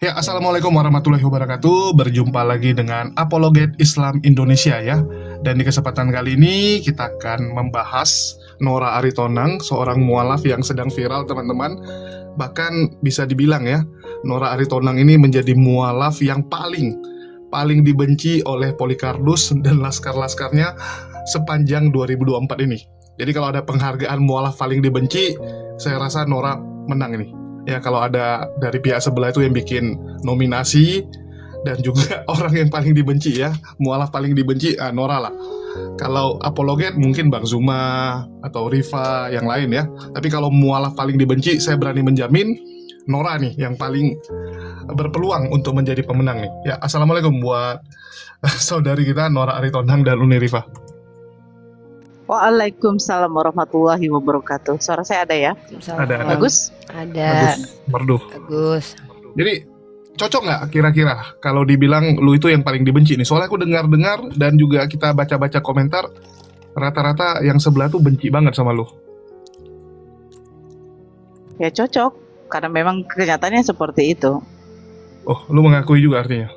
Ya, Assalamualaikum warahmatullahi wabarakatuh. Berjumpa lagi dengan Apologet Islam Indonesia ya. Dan di kesempatan kali ini kita akan membahas Nora Aritonang, seorang mualaf yang sedang viral teman-teman. Bahkan bisa dibilang ya, Nora Aritonang ini menjadi mualaf yang paling dibenci oleh Polycarpus dan laskar-laskarnya sepanjang 2024 ini. Jadi kalau ada penghargaan mualaf paling dibenci, saya rasa Nora menang ini. Ya, kalau ada dari pihak sebelah itu yang bikin nominasi dan juga orang yang paling dibenci ya, mualaf paling dibenci, Nora lah. Kalau apologet mungkin Bang Zuma atau Rifa yang lain ya. Tapi kalau mualaf paling dibenci, saya berani menjamin Nora nih yang paling berpeluang untuk menjadi pemenang nih. Ya, assalamualaikum buat saudari kita Nora Aritonang dan Uni Rifa. Waalaikumsalam warahmatullahi wabarakatuh. Suara saya ada ya? Ada. Bagus? Ada. Merdu. Bagus. Jadi cocok nggak kira-kira kalau dibilang lu itu yang paling dibenci nih? Soalnya aku dengar-dengar dan juga kita baca-baca komentar, rata-rata yang sebelah tuh benci banget sama lu. Ya cocok, karena memang kenyataannya seperti itu. Oh, lu mengakui juga artinya?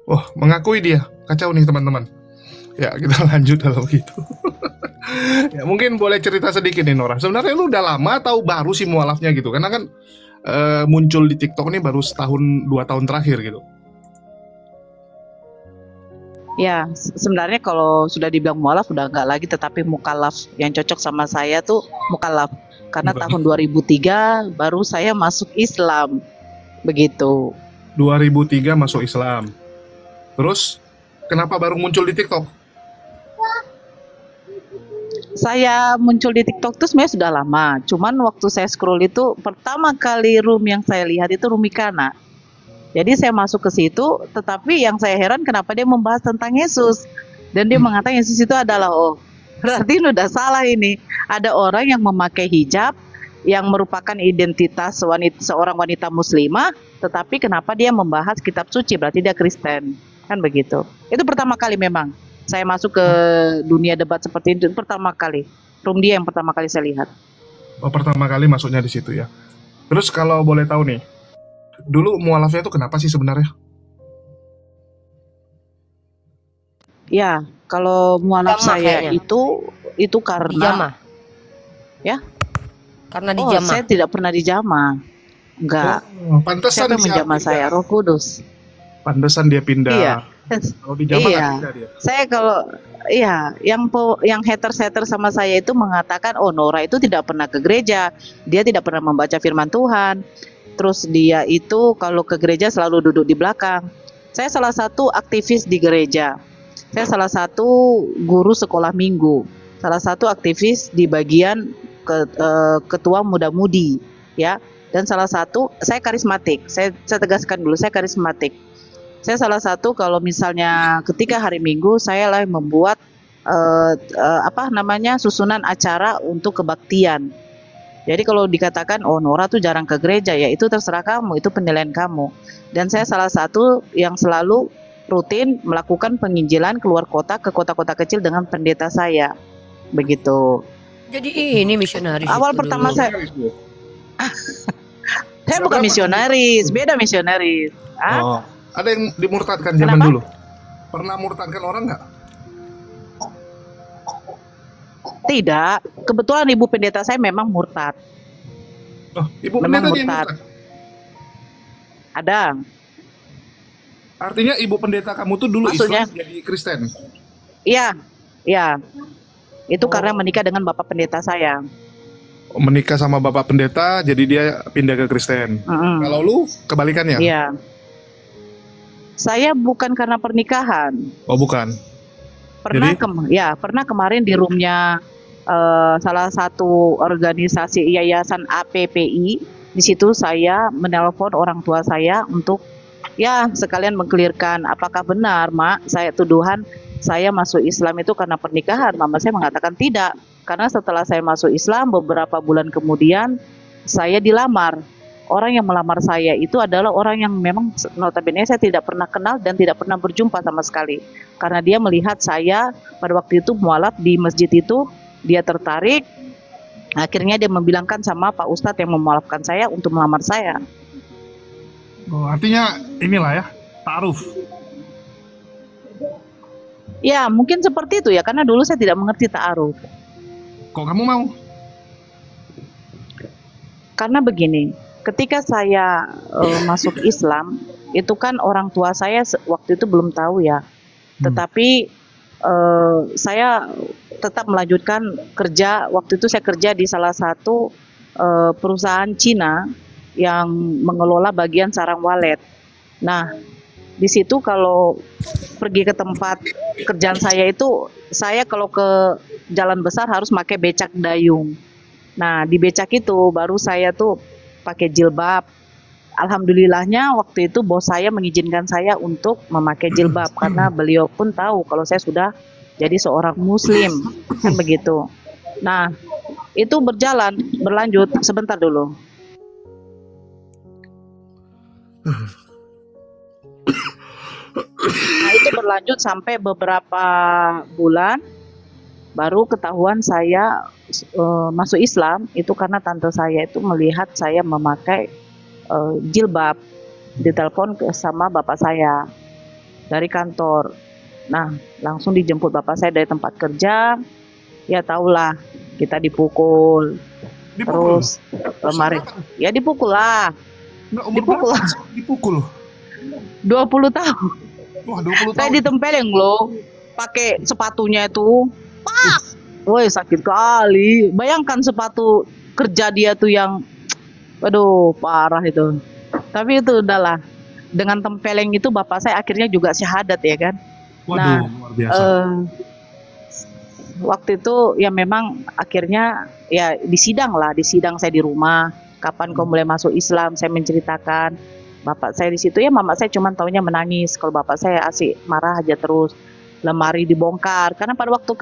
Oh, mengakui dia. Kacau nih teman-teman. Ya, kita lanjut kalau begitu. Ya, mungkin boleh cerita sedikit nih Nora. Sebenarnya lu udah lama atau baru sih mualafnya gitu? Karena kan muncul di TikTok ini baru setahun 2 tahun terakhir gitu. Ya, sebenarnya kalau sudah dibilang mualaf udah nggak lagi, tetapi mukallaf. Yang cocok sama saya tuh mukallaf. Karena tahun 2003 baru saya masuk Islam. Begitu. 2003 masuk Islam. Terus, kenapa baru muncul di TikTok? Saya muncul di TikTok itu sebenarnya sudah lama. Cuman waktu saya scroll itu, pertama kali room yang saya lihat itu Rumikana. Jadi saya masuk ke situ, tetapi yang saya heran kenapa dia membahas tentang Yesus. Dan dia mengatakan Yesus itu adalah, berarti ini udah salah ini. Ada orang yang memakai hijab, yang merupakan identitas seorang wanita muslimah, tetapi kenapa dia membahas kitab suci, berarti dia Kristen. Kan begitu. Itu pertama kali memang saya masuk ke dunia debat seperti itu, pertama kali. Room dia yang pertama kali saya lihat. Oh, pertama kali masuknya di situ ya. Terus kalau boleh tahu nih, dulu mualafnya itu kenapa sih sebenarnya? Ya, kalau mualaf saya kayaknya. itu karena Dijamah. Ya? Karena dijamah. Saya tidak pernah dijamah. Enggak. Pantesan Siapa yang menjamah saya? Roh Kudus. Pantesan dia pindah. Iya. Kalau dijamah Iya. nggak pindah dia. Saya kalau yang haters sama saya itu mengatakan, oh Nora itu tidak pernah ke gereja, dia tidak pernah membaca firman Tuhan, terus dia itu kalau ke gereja selalu duduk di belakang. Saya salah satu aktivis di gereja, saya salah satu guru sekolah minggu, salah satu aktivis di bagian ketua muda-mudi, ya, dan salah satu saya karismatik. Saya tegaskan dulu, saya karismatik. Saya salah satu kalau misalnya ketika hari Minggu saya lah membuat susunan acara untuk kebaktian. Jadi kalau dikatakan oh Nora tuh jarang ke gereja, ya itu terserah kamu, itu penilaian kamu. Dan saya salah satu yang selalu rutin melakukan penginjilan keluar kota ke kota-kota kecil dengan pendeta saya. Begitu. Jadi ini misionaris. Awal itu pertama dulu. saya bukan misionaris, beda misionaris. Oh, ada yang dimurtadkan zaman Kenapa? dulu? Pernah murtadkan orang nggak? Tidak, kebetulan ibu pendeta saya memang murtad. Oh, ibu Memang pendeta yang murtad. murtad. Ada. Artinya ibu pendeta kamu tuh dulu Maksudnya? Islam jadi Kristen. Iya, iya. Itu karena menikah dengan bapak pendeta saya. Menikah sama bapak pendeta, jadi dia pindah ke Kristen. Kalau lu kebalikannya? Iya. Saya bukan karena pernikahan. Oh, bukan. Pernah Jadi? pernah kemarin di roomnya salah satu organisasi yayasan APPI. Di situ saya menelpon orang tua saya untuk ya sekalian mengkelirkan apakah benar, Mak, saya tuduhan saya masuk Islam itu karena pernikahan. Mama saya mengatakan tidak, karena setelah saya masuk Islam beberapa bulan kemudian saya dilamar. Orang yang melamar saya itu adalah orang yang memang notabene saya tidak pernah kenal dan tidak pernah berjumpa sama sekali. Karena dia melihat saya pada waktu itu mualaf di masjid itu, dia tertarik, Akhirnya dia membilangkan sama Pak Ustadz yang memualafkan saya untuk melamar saya. Oh, artinya inilah ya, ta'aruf. Ya mungkin seperti itu ya, karena dulu saya tidak mengerti ta'aruf. Kok kamu mau? Karena begini, ketika saya masuk Islam, itu kan orang tua saya waktu itu belum tahu ya. Tetapi saya tetap melanjutkan kerja. Waktu itu saya kerja di salah satu perusahaan Cina yang mengelola bagian sarang walet. Nah, di situ kalau pergi ke tempat kerjaan saya itu, saya kalau ke jalan besar harus pakai becak dayung. Nah, di becak itu baru saya tuh pakai jilbab. Alhamdulillahnya waktu itu bos saya mengizinkan saya untuk memakai jilbab karena beliau pun tahu kalau saya sudah jadi seorang muslim, kan begitu. Nah, itu berlanjut sebentar dulu. Nah, itu berlanjut sampai beberapa bulan, baru ketahuan saya masuk Islam itu karena tante saya itu melihat saya memakai jilbab, ditelepon sama bapak saya dari kantor. Nah, langsung dijemput bapak saya dari tempat kerja. Ya tahulah, kita dipukul. Terus lemari, ya dipukul lah. Dipukul lah. Dipukul. 20 tahun. Wah, 20 tahun. Saya ditempelin loh, pakai sepatunya itu. Pak, woi sakit kali. Bayangkan sepatu kerja dia tuh yang, aduh parah itu. Tapi itu udahlah. Dengan tempeleng itu bapak saya akhirnya juga syahadat ya kan. Waduh, Nah, luar biasa. waktu itu ya memang akhirnya ya di sidang saya di rumah. Kapan kau mulai masuk Islam? Saya menceritakan. Bapak saya di situ ya, mama saya cuma taunya menangis. Kalau bapak saya asik marah aja terus. Lemari dibongkar. Karena pada waktu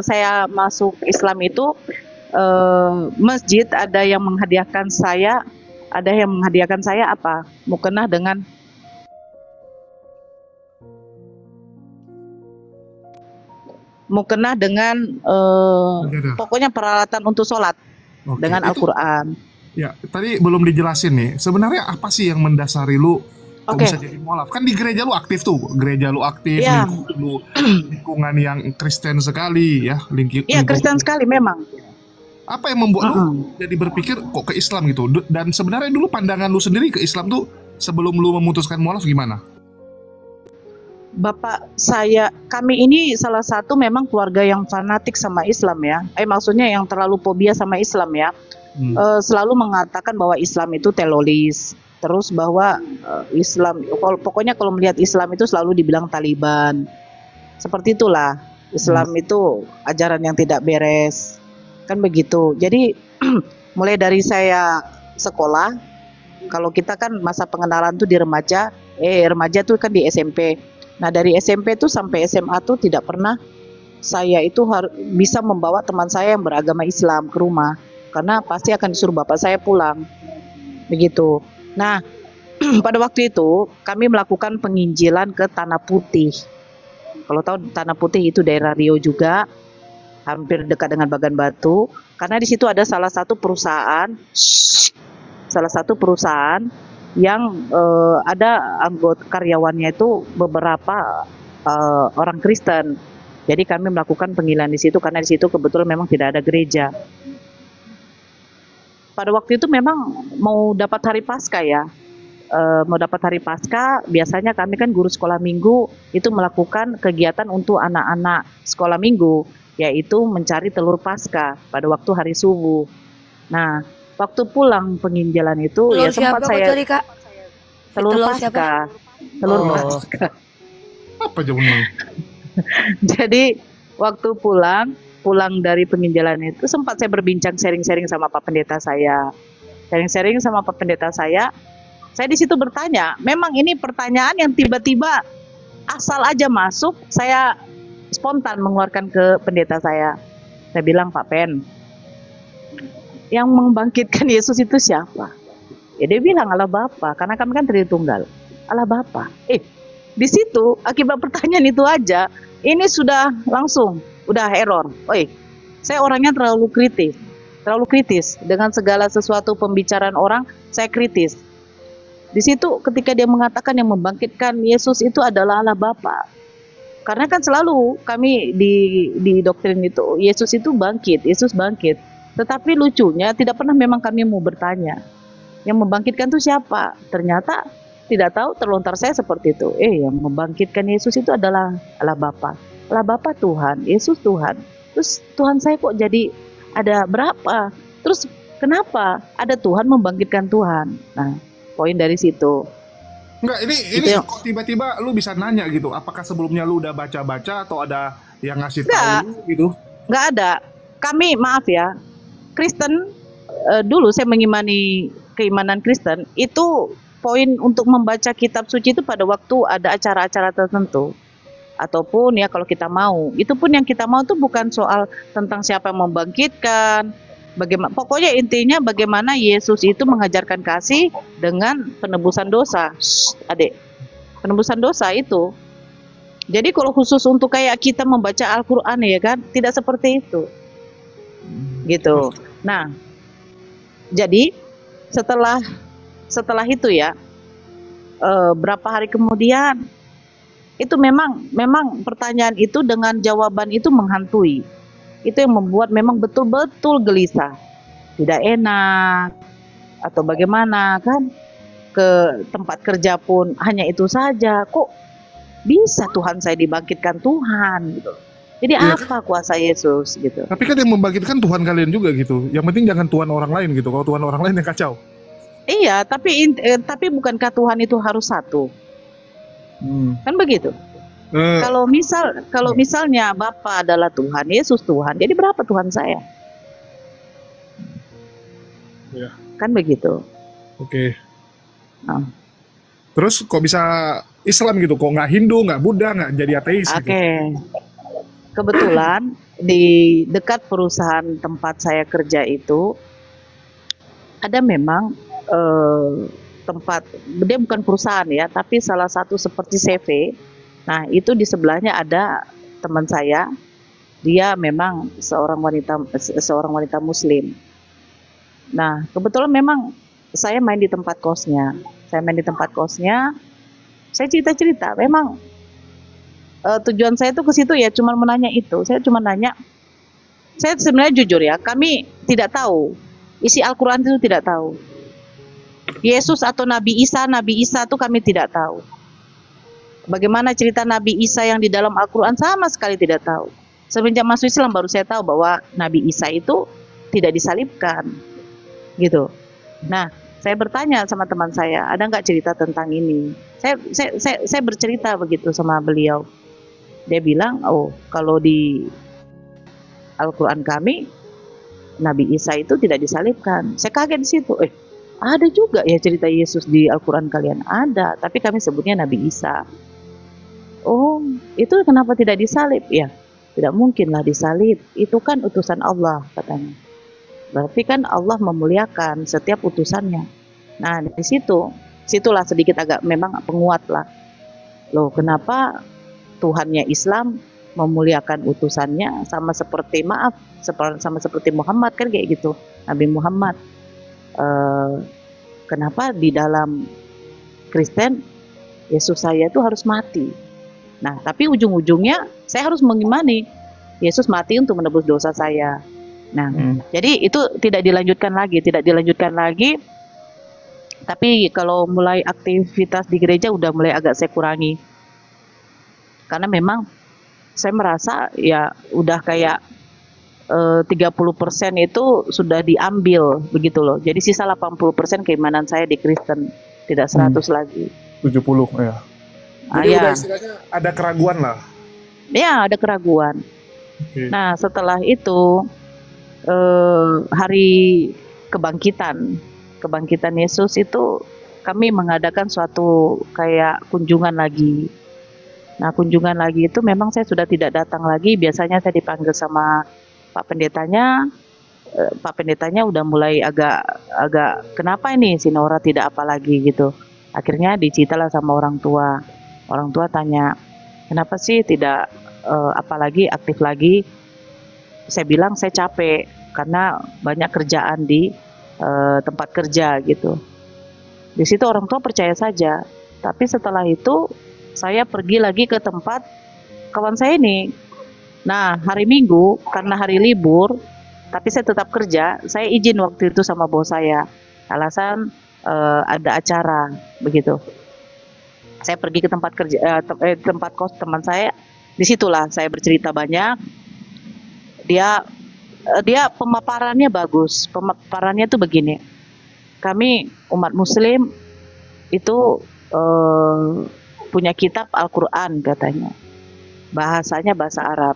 saya masuk Islam itu masjid ada yang menghadiahkan saya apa? Mukena dengan pokoknya peralatan untuk sholat. Oke, dengan itu- Al-Quran. Ya, tadi belum dijelasin nih. Sebenarnya apa sih yang mendasari lu kok Oke. bisa jadi mualaf? Kan di gereja lu aktif tuh. Gereja lu aktif, Iya. lingkungan yang Kristen sekali ya. Iya, Kristen sekali memang. Apa yang membuat lu jadi berpikir kok ke Islam gitu? Dan sebenarnya dulu pandangan lu sendiri ke Islam tuh sebelum lu memutuskan mualaf gimana? Bapak saya, kami ini salah satu memang keluarga yang fanatik sama Islam ya. Maksudnya yang terlalu fobia sama Islam ya. Selalu mengatakan bahwa Islam itu teroris. Terus bahwa Islam, pokoknya kalau melihat Islam itu selalu dibilang Taliban. Seperti itulah. Islam itu ajaran yang tidak beres. Kan begitu. Jadi mulai dari saya sekolah, kalau kita kan masa pengenalan tuh di remaja tuh kan di SMP. Nah, dari SMP tuh sampai SMA tuh tidak pernah saya itu bisa membawa teman saya yang beragama Islam ke rumah. Karena pasti akan disuruh bapak saya pulang. Begitu. Nah, pada waktu itu kami melakukan penginjilan ke Tanah Putih. Kalau tahu Tanah Putih itu daerah Riau juga, hampir dekat dengan Bagan Batu. Karena di situ ada salah satu perusahaan yang ada anggota karyawannya itu beberapa orang Kristen. Jadi kami melakukan penginjilan di situ karena di situ kebetulan memang tidak ada gereja. Pada waktu itu memang mau dapat hari Paskah ya. Mau dapat hari Paskah, biasanya kami kan guru sekolah minggu itu melakukan kegiatan untuk anak-anak sekolah minggu, yaitu mencari telur Paskah pada waktu hari subuh. Nah, waktu pulang penginjilan itu Telur ya sempat siapa saya tadi, Kak? telur Telur Paskah. siapa? Telur Oh. Paskah. Apa jawabannya? Jadi waktu pulang dari penginjilan itu sempat saya berbincang sharing-sharing sama Pak Pendeta saya. Sharing-sharing sama Pak Pendeta saya di situ bertanya, memang ini pertanyaan yang tiba-tiba asal aja masuk, saya spontan mengeluarkan ke pendeta saya. Saya bilang, Pak Pen, yang membangkitkan Yesus itu siapa? Ya dia bilang Allah Bapa, karena kami kan Tritunggal. Allah Bapa. Di situ akibat pertanyaan itu aja, ini sudah langsung, udah error. Saya orangnya terlalu kritis. terlalu kritis dengan segala sesuatu pembicaraan orang. Saya kritis. Di situ ketika dia mengatakan yang membangkitkan Yesus itu adalah Allah Bapa. Karena kan selalu kami di doktrin itu Yesus itu bangkit, Yesus bangkit. Tetapi lucunya tidak pernah memang kami mau bertanya yang membangkitkan itu siapa. Ternyata tidak tahu, terlontar saya seperti itu. Yang membangkitkan Yesus itu adalah Allah Bapa. Allah Bapa Tuhan, Yesus Tuhan. Terus Tuhan saya kok jadi ada berapa? Terus kenapa ada Tuhan membangkitkan Tuhan? Nah, poin dari situ. Enggak, ini Itu kok tiba-tiba lu bisa nanya gitu. Apakah sebelumnya lu udah baca-baca atau ada yang ngasih Enggak. tahu lu gitu? nggak ada. Kami maaf ya, Kristen dulu saya mengimani keimanan Kristen itu poin untuk membaca kitab suci itu pada waktu ada acara-acara tertentu. Ataupun ya kalau kita mau, itu pun yang kita mau tuh bukan soal tentang siapa yang membangkitkan, bagaimana, pokoknya intinya bagaimana Yesus itu mengajarkan kasih dengan penebusan dosa. Adik, penebusan dosa itu. Jadi kalau khusus untuk kayak kita membaca Al-Quran ya kan, tidak seperti itu. Gitu. Nah, jadi setelah itu ya, berapa hari kemudian itu memang pertanyaan itu dengan jawaban itu menghantui. Itu yang membuat memang betul-betul gelisah, tidak enak atau bagaimana kan. Ke tempat kerja pun hanya itu saja, kok bisa Tuhan saya dibangkitkan Tuhan gitu. Jadi Iya, apa kuasa Yesus gitu. tapi kan yang membangkitkan Tuhan kalian juga gitu. Yang penting jangan Tuhan orang lain gitu. Kalau Tuhan orang lain yang kacau. Iya, tapi bukankah Tuhan itu harus satu? Kan begitu. Eh, Kalau misalnya Bapa adalah Tuhan, Yesus Tuhan, jadi berapa Tuhan saya? Iya. Kan begitu. Oke. Nah, Terus kok bisa Islam gitu? Kok nggak Hindu, nggak Buddha, nggak jadi ateis Oke. gitu? Kebetulan di dekat perusahaan tempat saya kerja itu ada memang tempat, dia bukan perusahaan ya, tapi salah satu seperti CV. Nah, itu di sebelahnya ada teman saya, dia memang seorang wanita Muslim. Nah, kebetulan memang saya main di tempat kosnya. Saya cerita-cerita. Memang tujuan saya itu ke situ ya, cuma menanya itu. Saya cuma nanya. Saya sebenarnya jujur ya, kami tidak tahu isi Al-Quran itu, tidak tahu. Yesus atau Nabi Isa itu kami tidak tahu. Bagaimana cerita Nabi Isa yang di dalam Al-Quran sama sekali tidak tahu. Semenjak masuk Islam baru saya tahu bahwa Nabi Isa itu tidak disalibkan, gitu. Nah, saya bertanya sama teman saya, ada nggak cerita tentang ini? Saya bercerita begitu sama beliau. Dia bilang, oh kalau di Al-Quran kami Nabi Isa itu tidak disalibkan. Saya kaget di situ. Ada juga ya cerita Yesus di Al-Quran kalian? Ada, tapi kami sebutnya Nabi Isa. Oh, itu kenapa tidak disalib? Ya, tidak mungkinlah disalib. Itu kan utusan Allah katanya. Berarti kan Allah memuliakan setiap utusannya. Nah, di situlah sedikit agak memang penguat lah. Loh, kenapa Tuhannya Islam memuliakan utusannya sama seperti sama seperti Muhammad kan kayak gitu, Nabi Muhammad. Kenapa di dalam Kristen Yesus saya itu harus mati? Nah, tapi ujung-ujungnya saya harus mengimani Yesus mati untuk menebus dosa saya. Nah, jadi itu tidak dilanjutkan lagi. Tapi kalau mulai aktivitas di gereja udah mulai agak saya kurangi. Karena memang saya merasa ya udah kayak 30% itu sudah diambil begitu loh. Jadi sisa 80% keimanan saya di Kristen, tidak 100 lagi. 70 ya. Jadi Ya. udah istilahnya ada keraguan lah. Ya, ada keraguan. Oke. Nah, setelah itu hari kebangkitan Yesus itu kami mengadakan suatu kayak kunjungan lagi. Nah, kunjungan lagi itu memang saya sudah tidak datang lagi. Biasanya saya dipanggil sama Pak Pendetanya. Pak Pendetanya udah mulai agak kenapa ini si Nora tidak apa lagi gitu. Akhirnya diceritalah sama orang tua. Orang tua tanya, kenapa sih tidak apalagi aktif lagi? Saya bilang saya capek karena banyak kerjaan di tempat kerja gitu. Di situ orang tua percaya saja. Tapi setelah itu saya pergi lagi ke tempat kawan saya ini. Nah, hari Minggu karena hari libur, tapi saya tetap kerja. Saya izin waktu itu sama bos saya. Alasan ada acara begitu. Saya pergi ke tempat kerja, tempat kos teman saya. Disitulah saya bercerita banyak. Dia pemaparannya bagus. Pemaparannya tuh begini. Kami umat Muslim itu punya kitab Al-Quran katanya. Bahasanya bahasa Arab.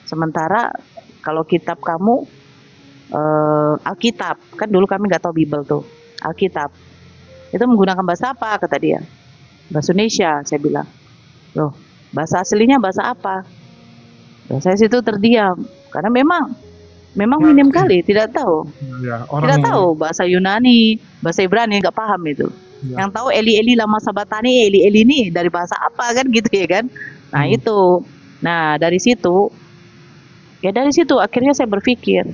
Sementara kalau kitab kamu Alkitab, kan dulu kami nggak tahu Bible tuh. Alkitab itu menggunakan bahasa apa kata dia? Bahasa Indonesia, saya bilang. Loh, bahasa aslinya bahasa apa? Loh, saya situ terdiam karena memang minim kali tidak tahu. Ya, Tidak tahu bahasa Yunani, bahasa Ibrani nggak paham itu. Ya. Yang tahu Eli lama sabatani, Eli ini dari bahasa apa kan gitu ya kan? Nah itu. Nah dari situ akhirnya saya berpikir,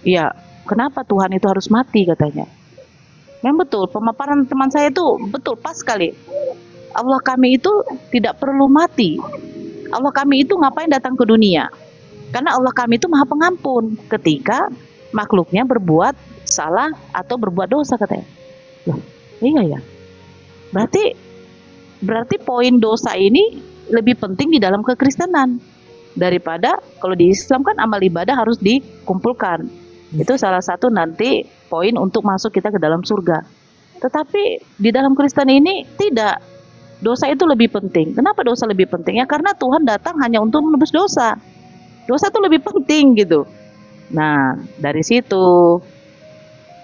ya kenapa Tuhan itu harus mati katanya? Memang betul pemaparan teman saya itu betul pas sekali. Allah kami itu tidak perlu mati. Allah kami itu ngapain datang ke dunia? Karena Allah kami itu maha pengampun ketika makhluknya berbuat salah atau berbuat dosa katanya. Loh, iya ya. Berarti poin dosa ini lebih penting di dalam kekristenan daripada kalau di Islam kan amal ibadah harus dikumpulkan. Itu salah satu nanti poin untuk masuk kita ke dalam surga. Tetapi di dalam Kristen ini tidak. Dosa itu lebih penting. Kenapa dosa lebih penting? Ya karena Tuhan datang hanya untuk menebus dosa. Dosa itu lebih penting gitu. Nah, dari situ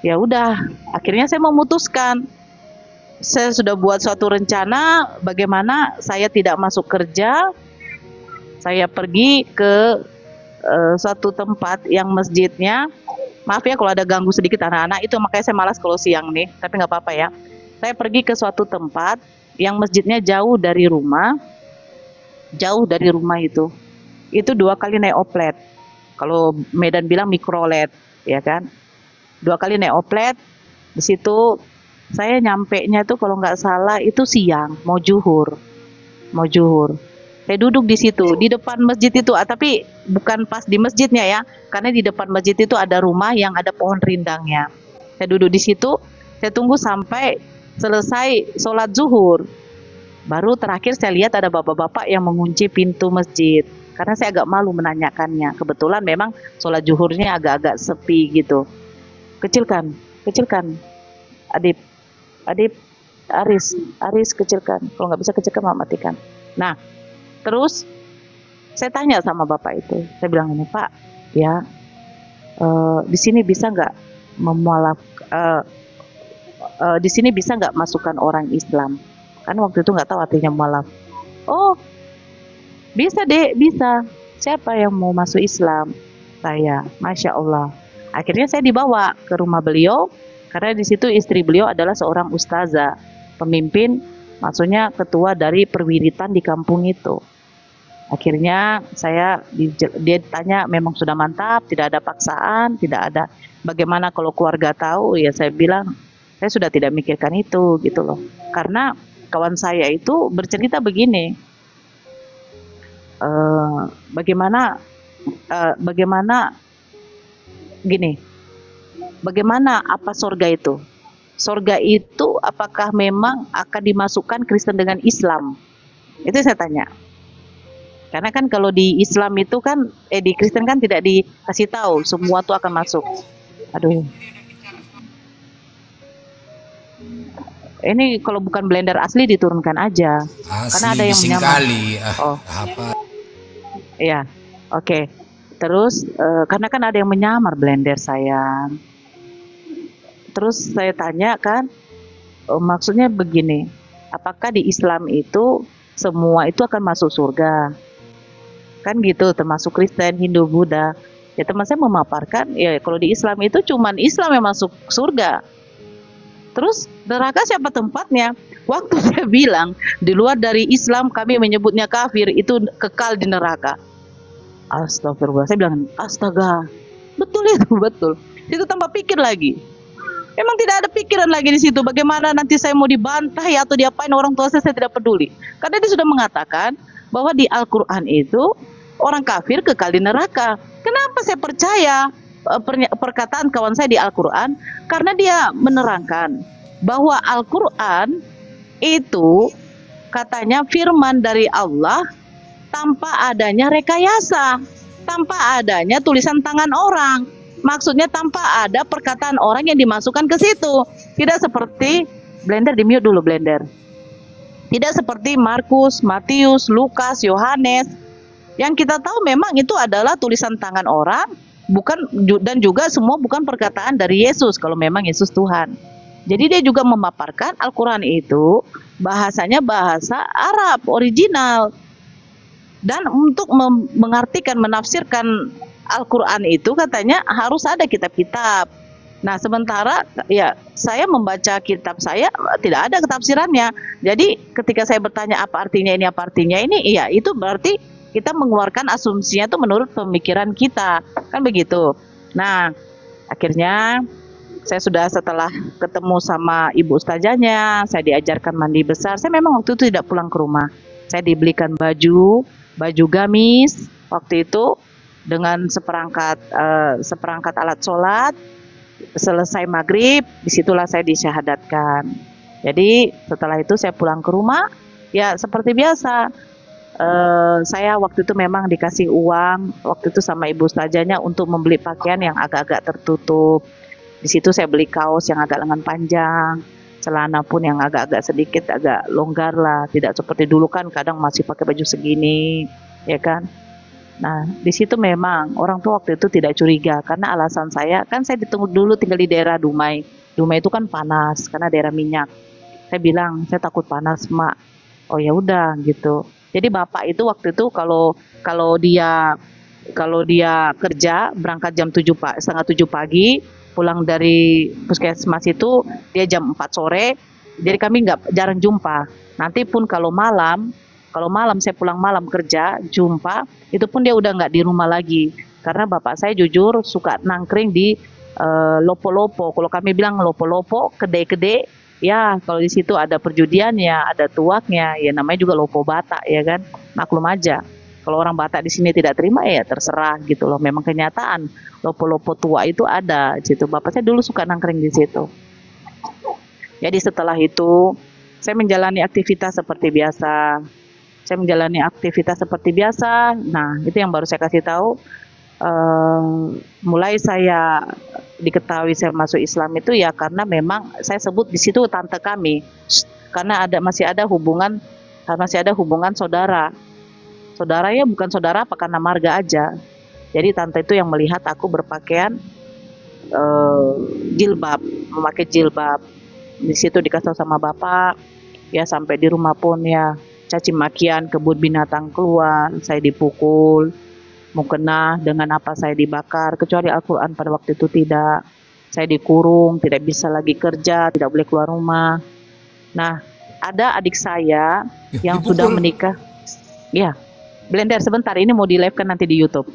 ya udah, akhirnya saya memutuskan. Saya sudah buat suatu rencana bagaimana saya tidak masuk kerja. Saya pergi ke suatu tempat yang masjidnya, maaf ya kalau ada ganggu sedikit anak-anak, itu makanya saya malas kalau siang nih, tapi nggak apa-apa ya. Saya pergi ke suatu tempat yang masjidnya jauh dari rumah itu 2 kali naik oplet. Kalau Medan bilang mikrolet, ya kan? 2 kali naik oplet. Di situ saya nyampe-nya tuh kalau nggak salah itu siang, mau juhur. Saya duduk di situ, di depan masjid itu, tapi bukan pas di masjidnya ya, karena di depan masjid itu ada rumah yang ada pohon rindangnya. Saya duduk di situ, saya tunggu sampai selesai sholat zuhur. Baru terakhir saya lihat ada bapak-bapak yang mengunci pintu masjid. Karena saya agak malu menanyakannya. Kebetulan memang sholat zuhurnya agak-agak sepi gitu. Kecilkan. Adip, Aris kecilkan. Kalau nggak bisa kecilkan, matikan. Nah, terus saya tanya sama bapak itu. Saya bilang ini, Pak, ya di sini bisa nggak di sini bisa nggak masukkan orang Islam? Kan waktu itu nggak tahu artinya mualaf. Oh, bisa deh, bisa. Siapa yang mau masuk Islam? Saya, Masya Allah. Akhirnya saya dibawa ke rumah beliau, karena di situ istri beliau adalah seorang ustazah, pemimpin, maksudnya ketua dari perwiritan di kampung itu. Akhirnya dia tanya memang sudah mantap, tidak ada paksaan, tidak ada bagaimana kalau keluarga tahu, ya saya bilang saya sudah tidak mikirkan itu gitu loh. Karena kawan saya itu bercerita begini, bagaimana apa surga itu? Surga itu apakah memang akan dimasukkan Kristen dengan Islam? Itu saya tanya. Karena kan kalau di Islam itu kan, di Kristen kan tidak dikasih tahu semua tuh akan masuk. Aduh. Ini kalau bukan blender asli diturunkan aja. Karena ada yang menyamar. Apa? Iya, oke. Terus karena kan ada yang menyamar blender sayang. Terus saya tanya kan, maksudnya begini, apakah di Islam itu semua itu akan masuk surga? Kan gitu, termasuk Kristen, Hindu, Buddha. Ya teman saya memaparkan, ya kalau di Islam itu cuman Islam yang masuk surga. Terus neraka siapa tempatnya? Waktu saya bilang di luar dari Islam kami menyebutnya kafir, itu kekal di neraka. Astagfirullah. Saya bilang astaga, Betul itu, betul. Itu tanpa pikir lagi. Memang tidak ada pikiran lagi di situ. Bagaimana nanti saya mau dibantai atau diapain orang tua saya tidak peduli. Karena dia sudah mengatakan bahwa di Al-Quran itu orang kafir kekal di neraka. Kenapa saya percaya perkataan kawan saya di Al-Quran? Karena dia menerangkan bahwa Al-Quran itu katanya firman dari Allah tanpa adanya rekayasa, tanpa adanya tulisan tangan orang. Maksudnya tanpa ada perkataan orang yang dimasukkan ke situ. Tidak seperti Blender, di mute dulu Blender. Tidak seperti Markus, Matius, Lukas, Yohanes. Yang kita tahu memang itu adalah tulisan tangan orang, bukan, dan juga semua bukan perkataan dari Yesus kalau memang Yesus Tuhan. Jadi dia juga memaparkan Al-Quran itu bahasanya bahasa Arab original. Dan untuk mengartikan, menafsirkan Al-Quran itu katanya harus ada kitab-kitab. Nah sementara ya saya membaca kitab saya tidak ada ketafsirannya. Jadi ketika saya bertanya apa artinya ini, apa artinya ini, iya itu berarti kita mengeluarkan asumsinya itu menurut pemikiran kita, kan begitu. Nah akhirnya saya sudah, setelah ketemu sama ibu ustazahnya, saya diajarkan mandi besar. Saya memang waktu itu tidak pulang ke rumah. Saya dibelikan baju gamis waktu itu dengan seperangkat alat sholat. Selesai maghrib, disitulah saya disyahadatkan. Jadi setelah itu saya pulang ke rumah, ya seperti biasa. Saya waktu itu memang dikasih uang waktu itu sama ibu ustazahnya untuk membeli pakaian yang agak-agak tertutup. Di situ saya beli kaos yang agak lengan panjang, celana pun yang agak-agak sedikit agak longgar lah, tidak seperti dulu kan kadang masih pakai baju segini, ya kan. Nah, di situ memang orang tua waktu itu tidak curiga karena alasan saya, kan saya dulu tinggal di daerah Dumai. Dumai itu kan panas karena daerah minyak. Saya bilang, saya takut panas, Mak. Oh ya udah gitu. Jadi bapak itu waktu itu kalau dia kerja berangkat jam 7 setengah 7 pagi, pulang dari puskesmas itu dia jam 4 sore. Jadi kami jarang jumpa. Nanti pun kalau malam saya pulang malam kerja, jumpa, itu pun dia udah nggak di rumah lagi. Karena bapak saya jujur suka nangkring di lopo-lopo. Kalau kami bilang lopo-lopo, kedai-kedai, ya kalau di situ ada perjudiannya, ada tuaknya, ya namanya juga lopo Batak, ya kan. Maklum aja. Kalau orang Batak di sini tidak terima, ya terserah gitu loh. Memang kenyataan lopo-lopo tua itu ada. Gitu. Bapak saya dulu suka nangkring di situ. Jadi setelah itu saya menjalani aktivitas seperti biasa. Nah, itu yang baru saya kasih tahu. Mulai saya diketahui saya masuk Islam itu ya karena memang saya sebut di situ tante kami. Karena masih ada hubungan saudara. Saudara ya bukan saudara apa karena marga aja. Jadi tante itu yang melihat aku berpakaian jilbab, memakai jilbab. Di situ dikasih sama bapak. Ya sampai di rumah pun ya caci makian, kebun binatang keluar, saya dipukul, mukena dengan apa saya dibakar, kecuali Al-Quran pada waktu itu tidak. Saya dikurung, tidak bisa lagi kerja, tidak boleh keluar rumah. Nah, ada adik saya yang sudah menikah. Ya, Blender sebentar, ini mau di live kan nanti di YouTube.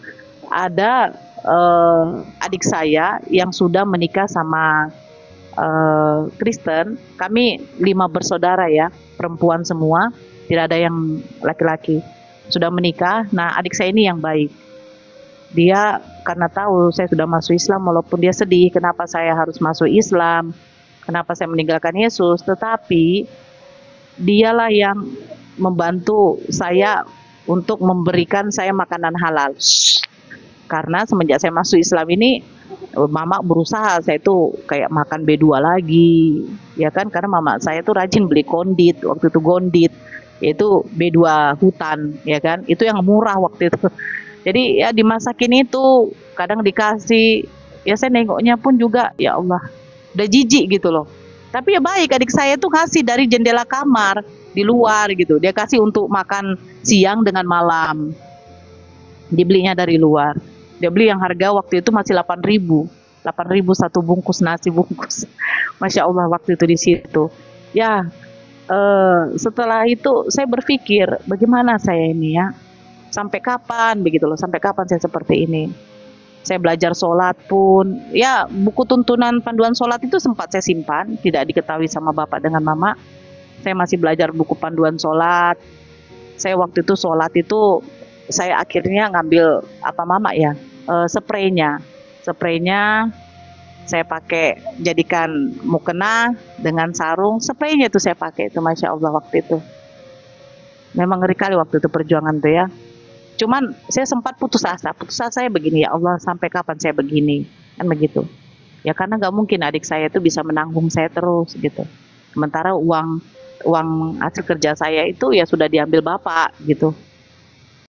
Ada adik saya yang sudah menikah sama Kristen. Kami 5 bersaudara ya, perempuan semua. Tidak ada yang laki-laki. Sudah menikah. Nah adik saya ini yang baik. Dia karena tahu saya sudah masuk Islam, walaupun dia sedih kenapa saya harus masuk Islam, kenapa saya meninggalkan Yesus, tetapi dialah yang membantu saya untuk memberikan saya makanan halal. Karena semenjak saya masuk Islam ini, mama berusaha saya itu kayak makan B2 lagi, ya kan, karena mama saya tuh rajin beli kondit, waktu itu gondit, yaitu B2 hutan, ya kan, itu yang murah waktu itu. Jadi ya dimasakin itu, kadang dikasih, ya saya nengoknya pun juga, ya Allah, udah jijik gitu loh. Tapi ya baik, adik saya tuh kasih dari jendela kamar, di luar gitu, dia kasih untuk makan siang dengan malam, dibelinya dari luar. Dia beli yang harga waktu itu masih 8.000 satu bungkus nasi bungkus. Masya Allah waktu itu di situ. Ya, setelah itu saya berpikir bagaimana saya ini ya, sampai kapan begitu loh, sampai kapan saya seperti ini. Saya belajar sholat pun, ya buku tuntunan panduan sholat itu sempat saya simpan, tidak diketahui sama bapak dengan mama. Saya masih belajar buku panduan sholat. Saya waktu itu sholat itu, saya akhirnya ngambil apa mama ya, spraynya. Spraynya saya pakai jadikan mukena dengan sarung, spraynya itu saya pakai itu, Masya Allah waktu itu. Memang ngeri kali waktu itu perjuangan tuh ya. Cuman saya sempat putus asa saya begini, ya Allah sampai kapan saya begini, kan begitu. Ya karena nggak mungkin adik saya itu bisa menanggung saya terus gitu. Sementara uang hasil kerja saya itu ya sudah diambil bapak gitu.